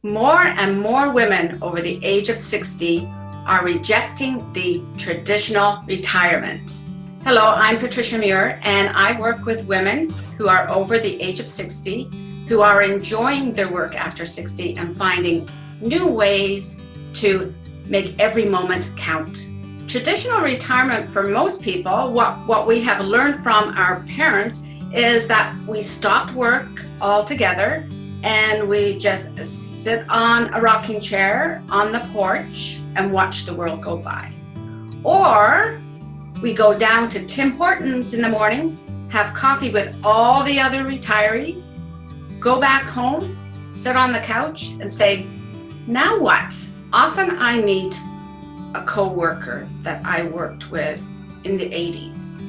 More and more women over the age of 60 are rejecting the traditional retirement. Hello, I'm Patricia Muir, and I work with women who are over the age of 60, who are enjoying their work after 60 and finding new ways to make every moment count. Traditional retirement for most people, what we have learned from our parents is that we stopped work altogether and we just sit on a rocking chair on the porch and watch the world go by. Or we go down to Tim Hortons in the morning, have coffee with all the other retirees, go back home, sit on the couch and say, now what? Often I meet a co-worker that I worked with in the 80s.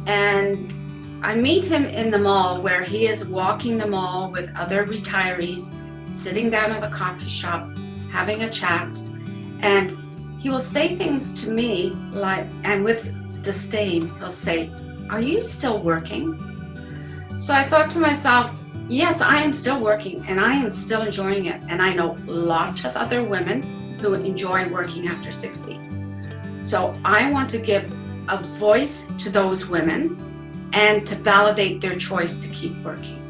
And I meet him in the mall where he is walking the mall with other retirees, sitting down at the coffee shop, having a chat. And he will say things to me like, and with disdain, he'll say, "Are you still working?" So I thought to myself, yes, I am still working and I am still enjoying it. And I know lots of other women who enjoy working after 60. So I want to give a voice to those women and to validate their choice to keep working.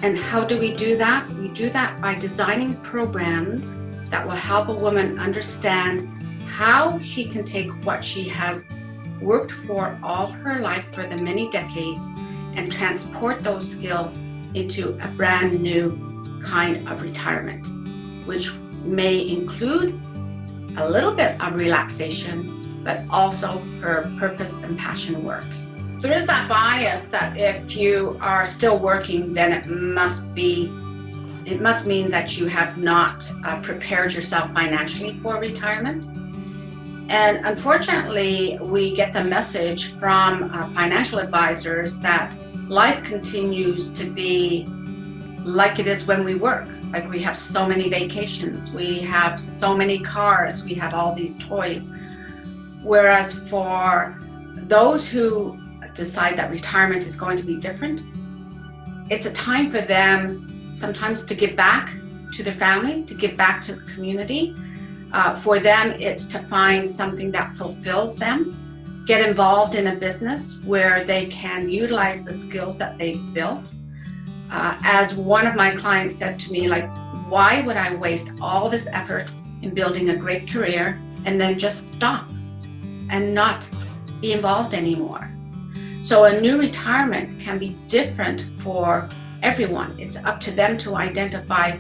And how do we do that? We do that by designing programs that will help a woman understand how she can take what she has worked for all her life for the many decades and transport those skills into a brand new kind of retirement, which may include a little bit of relaxation, but also her purpose and passion work. There is that bias that if you are still working, then it must mean that you have not prepared yourself financially for retirement. And unfortunately, we get the message from financial advisors that life continues to be like it is when we work. Like we have so many vacations, we have so many cars, we have all these toys. Whereas for those who decide that retirement is going to be different, it's a time for them sometimes to give back to their family, to give back to the community. For them, it's to find something that fulfills them, get involved in a business where they can utilize the skills that they've built. As one of my clients said to me, like, why would I waste all this effort in building a great career and then just stop and not be involved anymore? So a new retirement can be different for everyone. It's up to them to identify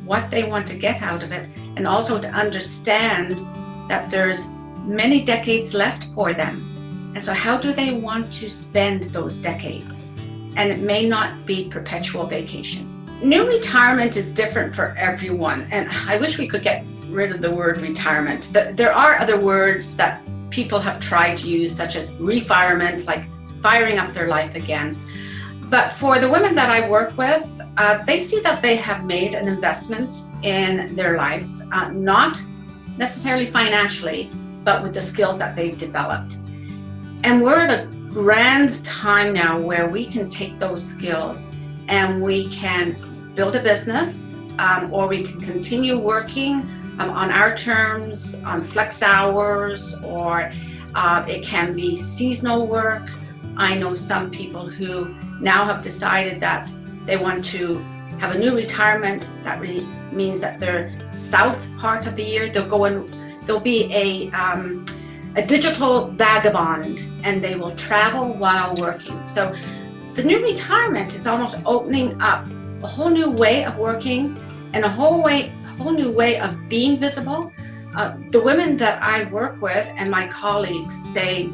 what they want to get out of it and also to understand that there's many decades left for them. And so how do they want to spend those decades? And it may not be perpetual vacation. New retirement is different for everyone. And I wish we could get rid of the word retirement. There are other words that people have tried to use, such as refirement, like firing up their life again. But for the women that I work with, they see that they have made an investment in their life, not necessarily financially, but with the skills that they've developed. And we're at a grand time now where we can take those skills and we can build a business, or we can continue working on our terms, on flex hours, or it can be seasonal work. I know some people who now have decided that they want to have a new retirement. That really means that their south part of the year, they'll be a digital vagabond and they will travel while working. So the new retirement is almost opening up a whole new way of working and a whole new way of being visible. The women that I work with and my colleagues say,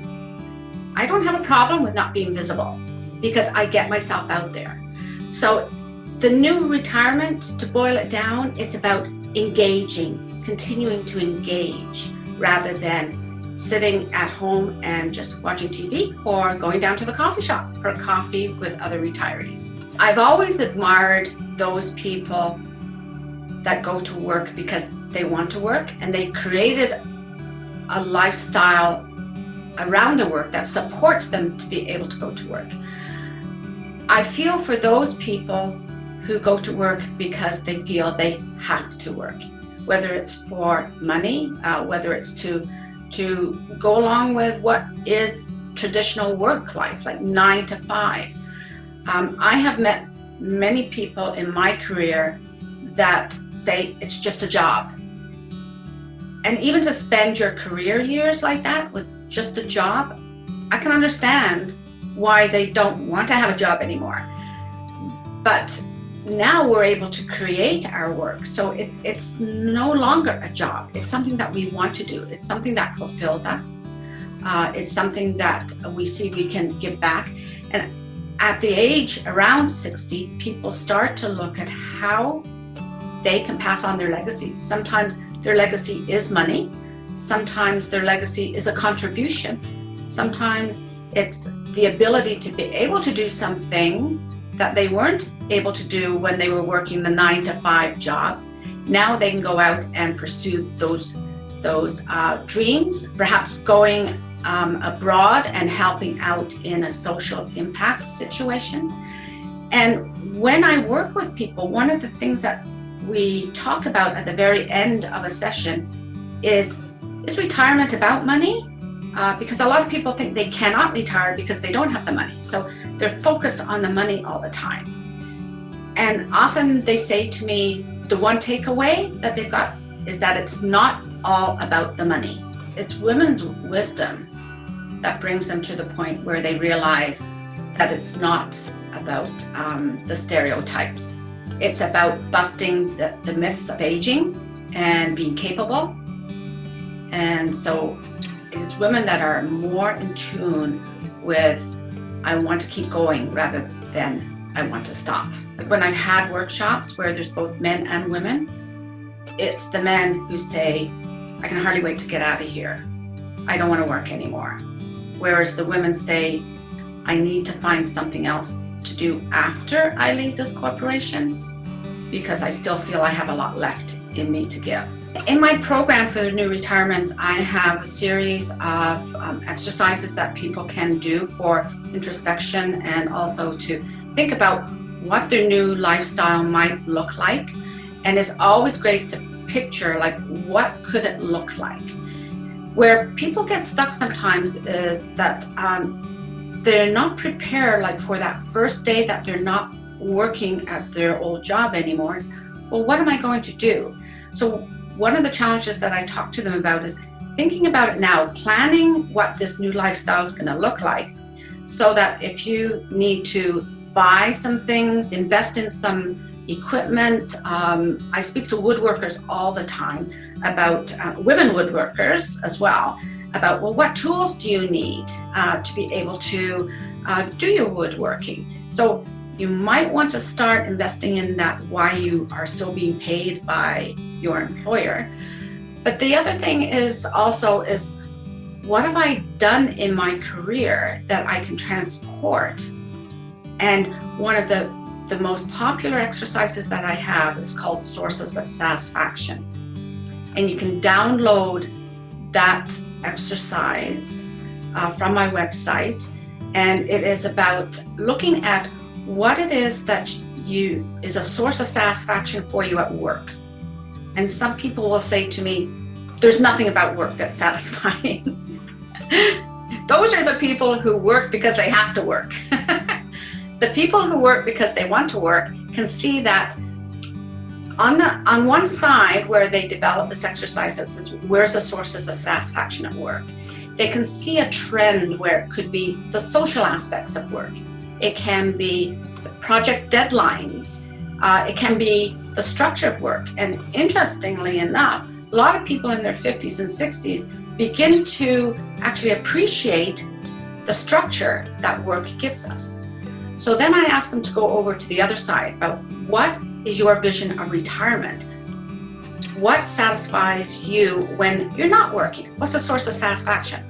I don't have a problem with not being visible because I get myself out there. So the new retirement, to boil it down, is about engaging, continuing to engage rather than sitting at home and just watching TV or going down to the coffee shop for coffee with other retirees. I've always admired those people that go to work because they want to work and they've created a lifestyle around their work that supports them to be able to go to work. I feel for those people who go to work because they feel they have to work, whether it's for money, whether it's to go along with what is traditional work life, like 9 to 5. I have met many people in my career that say it's just a job. And even to spend your career years like that with just a job, I can understand why they don't want to have a job anymore. But now we're able to create our work. So it's no longer a job. It's something that we want to do. It's something that fulfills us. It's something that we see we can give back. And at the age around 60, people start to look at how they can pass on their legacies. Sometimes their legacy is money. Sometimes their legacy is a contribution. Sometimes it's the ability to be able to do something that they weren't able to do when they were working the 9 to 5 job. Now they can go out and pursue those dreams, perhaps going abroad and helping out in a social impact situation. And when I work with people, one of the things that we talk about at the very end of a session is retirement about money? Because a lot of people think they cannot retire because they don't have the money. So they're focused on the money all the time. And often they say to me, the one takeaway that they've got is that it's not all about the money. It's women's wisdom that brings them to the point where they realize that it's not about the stereotypes. It's about busting the myths of aging and being capable. And so it's women that are more in tune with, I want to keep going rather than I want to stop. When I've had workshops where there's both men and women, it's the men who say, I can hardly wait to get out of here. I don't want to work anymore. Whereas the women say, I need to find something else to do after I leave this corporation because I still feel I have a lot left in me to give. In my program for the new retirement, I have a series of exercises that people can do for introspection and also to think about what their new lifestyle might look like. And it's always great to picture, like, what could it look like? Where people get stuck sometimes is that they're not prepared, like for that first day that they're not working at their old job anymore. Is, well, what am I going to do? So one of the challenges that I talk to them about is thinking about it now, planning what this new lifestyle is going to look like, so that if you need to buy some things, invest in some equipment. I speak to woodworkers all the time about women woodworkers as well, about, well, what tools do you need to be able to do your woodworking? So you might want to start investing in that while you are still being paid by your employer. But the other thing is also is, what have I done in my career that I can transport? And one of the most popular exercises that I have is called Sources of Satisfaction. And you can download that exercise from my website. And it is about looking at what it is that is a source of satisfaction for you at work. And some people will say to me, there's nothing about work that's satisfying. Those are the people who work because they have to work. The people who work because they want to work can see that on one side where they develop this exercise that says, where's the sources of satisfaction at work? They can see a trend where it could be the social aspects of work. It can be the project deadlines. It can be the structure of work. And interestingly enough, a lot of people in their 50s and 60s begin to actually appreciate the structure that work gives us. So then I ask them to go over to the other side about, what is your vision of retirement? What satisfies you when you're not working? What's the source of satisfaction?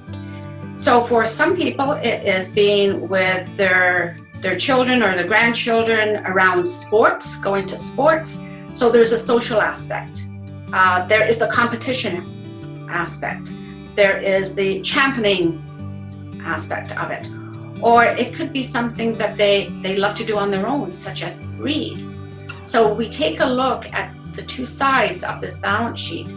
So for some people, it is being with their children or their grandchildren around sports, going to sports. So there's a social aspect. There is the competition aspect. There is the championing aspect of it. Or it could be something that they love to do on their own, such as read. So we take a look at the two sides of this balance sheet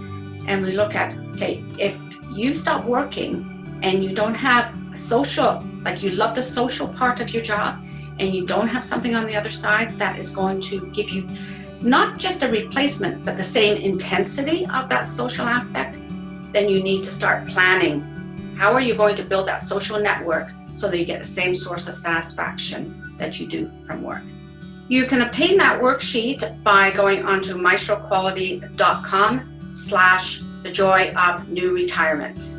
and we look at, okay, if you stop working and you don't have a social, like you love the social part of your job and you don't have something on the other side that is going to give you not just a replacement, but the same intensity of that social aspect, then you need to start planning. How are you going to build that social network so that you get the same source of satisfaction that you do from work? You can obtain that worksheet by going onto maestroquality.com/the joy of new retirement.